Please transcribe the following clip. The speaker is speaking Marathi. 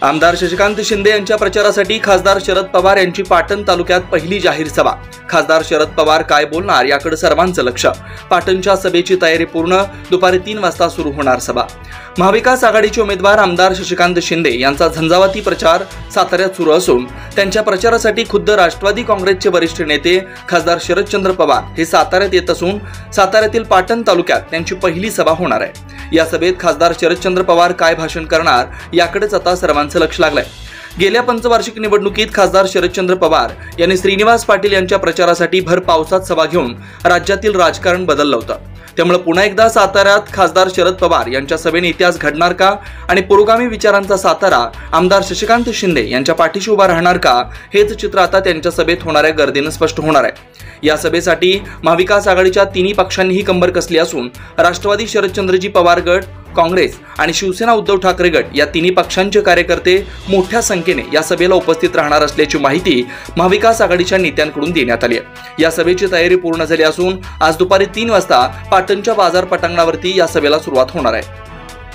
आमदार शशिकांत शिंदे यांच्या प्रचारासाठी खासदार शरद पवार यांची पाटण तालुक्यात पहिली जाहीर सभा। खासदार शरद पवार काय बोलणार याकडे सर्वांचं लक्ष। पाटणच्या सभेची तयारी पूर्ण, दुपारी 3 वाजता सुरू होणार सभा। महाविकास आघाडीचे उमेदवार आमदार शशिकांत शिंदे यांचा झंझावाती प्रचार साताऱ्यात सुरू असून त्यांच्या प्रचारासाठी खुद्द राष्ट्रवादी काँग्रेसचे वरिष्ठ नेते खासदार शरदचंद्र पवार हे साताऱ्यात येत असून साताऱ्यातील पाटण तालुक्यात त्यांची पहिली सभा होणार आहे। या सभेत खासदार शरदचंद्र पवार काय भाषण करणार याकडेच आता सर्वांचं लक्ष लागलंय। गेल्या पंचवार्षिक निवडणुकीत खासदार शरदचंद्र पवार यांनी श्रीनिवास पाटील यांच्या प्रचारासाठी भर पावसात सभा घेऊन राज्यातील राजकारण बदललं होतं। त्यामुळे पुन्हा एकदा साताऱ्यात खासदार शरद पवार यांच्या सभेने इतिहास घडणार का आणि पुरोगामी विचारांचा सातारा आमदार शशिकांत शिंदे यांच्या पाठीशी उभा राहणार का, हेच चित्र आता त्यांच्या सभेत होणाऱ्या गर्दीनं स्पष्ट होणार आहे। या सभेसाठी महाविकास आघाडीच्या तिन्ही पक्षांनीही कंबर कसली असून राष्ट्रवादी शरदचंद्रजी पवार गट, काँग्रेस आणि शिवसेना उद्धव ठाकरे गट या तिन्ही पक्षांचे कार्यकर्ते मोठ्या संख्येने या सभेला उपस्थित राहणार असल्याची माहिती महाविकास आघाडीच्या नेत्यांकडून देण्यात आली आहे। या सभेची तयारी पूर्ण झाली असून आज दुपारी 3 वाजता पाटणच्या बाजार पटांगणावरती या सभेला सुरुवात होणार आहे।